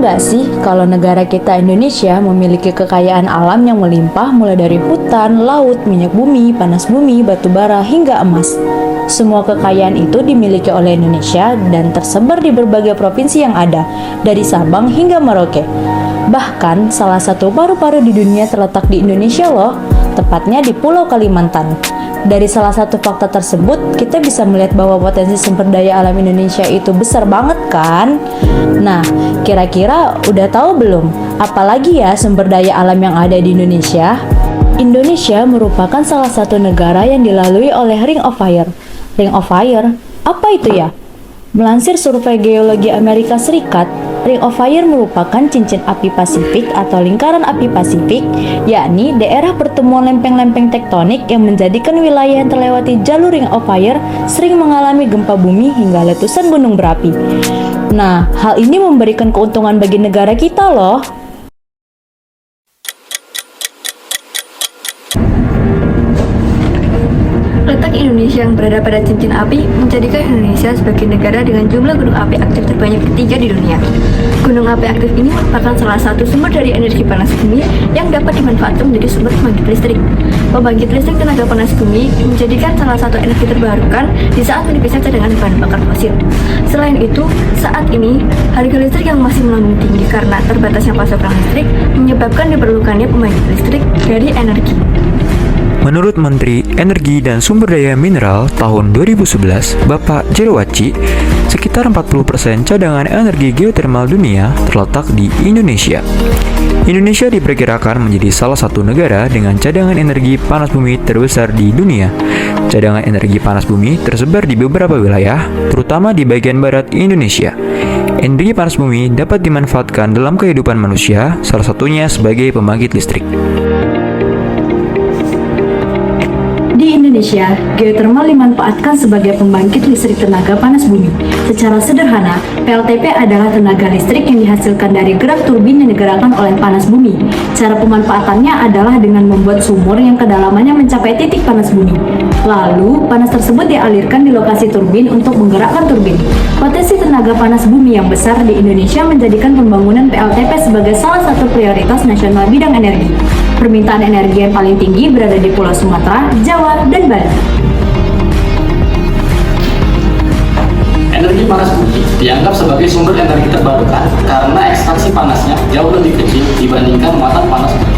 nggak sih kalau negara kita Indonesia memiliki kekayaan alam yang melimpah mulai dari hutan, laut, minyak bumi, panas bumi, batu bara, hingga emas. Semua kekayaan itu dimiliki oleh Indonesia dan tersebar di berbagai provinsi yang ada, dari Sabang hingga Merauke. Bahkan, salah satu paru-paru di dunia terletak di Indonesia loh, tepatnya di Pulau Kalimantan. Dari salah satu fakta tersebut, kita bisa melihat bahwa potensi sumber daya alam Indonesia itu besar banget kan? Nah, kira-kira udah tahu belum? Apalagi ya sumber daya alam yang ada di Indonesia? Indonesia merupakan salah satu negara yang dilalui oleh Ring of Fire. Ring of Fire? Apa itu ya? Melansir survei geologi Amerika Serikat, Ring of Fire merupakan cincin api Pasifik atau lingkaran api Pasifik, yakni daerah pertemuan lempeng-lempeng tektonik yang menjadikan wilayah yang terlewati jalur Ring of Fire sering mengalami gempa bumi hingga letusan gunung berapi. Nah, hal ini memberikan keuntungan bagi negara kita loh. Letak Indonesia yang berada pada cincin api menjadikan Indonesia sebagai negara dengan jumlah gunung api aktif terbanyak ketiga di dunia. Gunung api aktif ini merupakan salah satu sumber dari energi panas bumi yang dapat dimanfaatkan menjadi sumber pembangkit listrik. Pembangkit listrik tenaga panas bumi menjadikan salah satu energi terbarukan di saat menipisnya cadangan bahan bakar fosil. Selain itu, saat ini harga listrik yang masih melambung tinggi karena terbatasnya pasokan listrik menyebabkan diperlukannya pembangkit listrik dari energi. Menurut Menteri Energi dan Sumber Daya Mineral tahun 2011, Bapak Jerowaci, sekitar 40% cadangan energi geotermal dunia terletak di Indonesia. Indonesia diperkirakan menjadi salah satu negara dengan cadangan energi panas bumi terbesar di dunia. Cadangan energi panas bumi tersebar di beberapa wilayah, terutama di bagian barat Indonesia. Energi panas bumi dapat dimanfaatkan dalam kehidupan manusia, salah satunya sebagai pembangkit listrik. Di Indonesia, geotermal dimanfaatkan sebagai pembangkit listrik tenaga panas bumi. Secara sederhana, PLTP adalah tenaga listrik yang dihasilkan dari gerak turbin yang digerakkan oleh panas bumi. Cara pemanfaatannya adalah dengan membuat sumur yang kedalamannya mencapai titik panas bumi. Lalu, panas tersebut dialirkan di lokasi turbin untuk menggerakkan turbin. Potensi tenaga panas bumi yang besar di Indonesia menjadikan pembangunan PLTP sebagai salah satu prioritas nasional bidang energi. Permintaan energi yang paling tinggi berada di Pulau Sumatera, Jawa, dan Bali. Energi panas bumi dianggap sebagai sumber energi terbarukan karena ekstraksi panasnya jauh lebih kecil dibandingkan muatan panas bumi.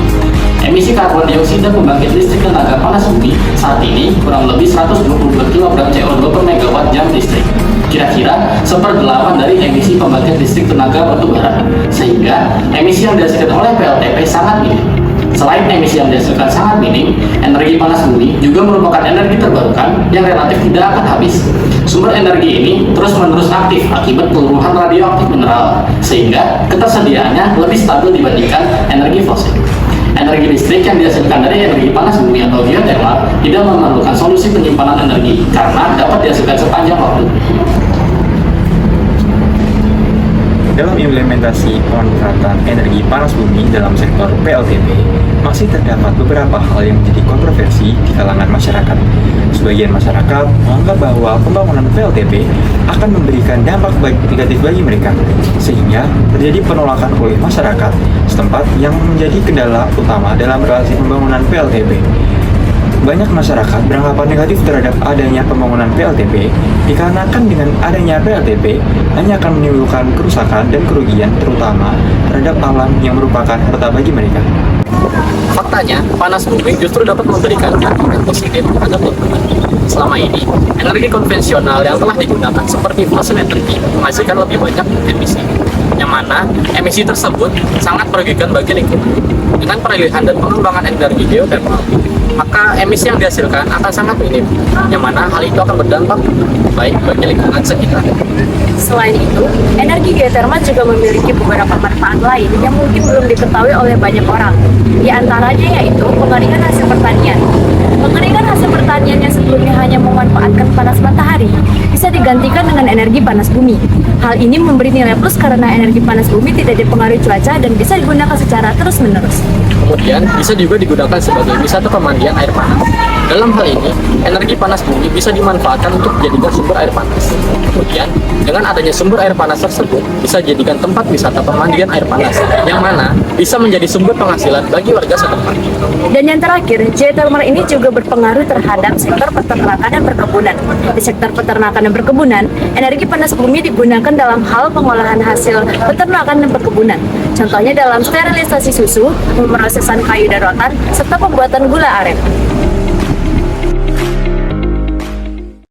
Emisi karbon dioksida pembangkit listrik tenaga panas bumi saat ini kurang lebih 122 kg CO2 per megawatt jam listrik. Kira-kira 1/8 dari emisi pembangkit listrik tenaga batu bara, sehingga emisi yang dihasilkan oleh PLTP sangat minim. Selain emisi yang dihasilkan sangat minim, energi panas bumi juga merupakan energi terbarukan yang relatif tidak akan habis. Sumber energi ini terus-menerus aktif akibat peluruhan radioaktif mineral, sehingga ketersediaannya lebih stabil dibandingkan energi fosil. Energi listrik yang dihasilkan dari energi panas bumi atau geotermal tidak memerlukan solusi penyimpanan energi karena dapat dihasilkan sepanjang waktu. Dalam implementasi pemanfaatan energi panas bumi dalam sektor PLTP, masih terdapat beberapa hal yang menjadi kontroversi di kalangan masyarakat. Sebagian masyarakat menganggap bahwa pembangunan PLTP akan memberikan dampak negatif bagi mereka, sehingga terjadi penolakan oleh masyarakat setempat yang menjadi kendala utama dalam relasi pembangunan PLTP. Banyak masyarakat beranggapan negatif terhadap adanya pembangunan PLTP dikarenakan dengan adanya PLTP hanya akan menimbulkan kerusakan dan kerugian terutama terhadap alam yang merupakan harta bagi mereka. Faktanya, panas bumi justru dapat memberikan dampak positif terhadap lingkungan. Selama ini, energi konvensional yang telah digunakan seperti fosil energi menghasilkan lebih banyak emisi, yang mana emisi tersebut sangat merugikan bagi lingkungan. Dengan peralihan dan pengembangan energi geotermal, maka emisi yang dihasilkan akan sangat minim, yang mana hal itu akan berdampak baik bagi lingkungan sekitar. Selain itu, energi geotermal juga memiliki beberapa manfaat lain yang mungkin belum diketahui oleh banyak orang. Di antaranya yaitu pengeringan hasil pertanian. Pengeringan hasil pertanian yang sebelumnya hanya memanfaatkan panas matahari bisa digantikan dengan energi panas bumi. Hal ini memberi nilai plus karena energi panas bumi tidak dipengaruhi cuaca dan bisa digunakan secara terus-menerus. Kemudian, bisa juga digunakan sebagai wisata pemandian air panas. Dalam hal ini, energi panas bumi bisa dimanfaatkan untuk dijadikan sumber air panas. Kemudian, dengan adanya sumber air panas tersebut, bisa dijadikan tempat wisata pemandian air panas, yang mana bisa menjadi sumber penghasilan bagi warga setempat. Dan yang terakhir, geothermal ini juga berpengaruh terhadap sektor peternakan dan perkebunan. Di sektor peternakan dan perkebunan, energi panas bumi digunakan dalam hal pengolahan hasil peternakan dan perkebunan. Contohnya dalam sterilisasi susu, pemrosesan kayu dan rotan, serta pembuatan gula aren.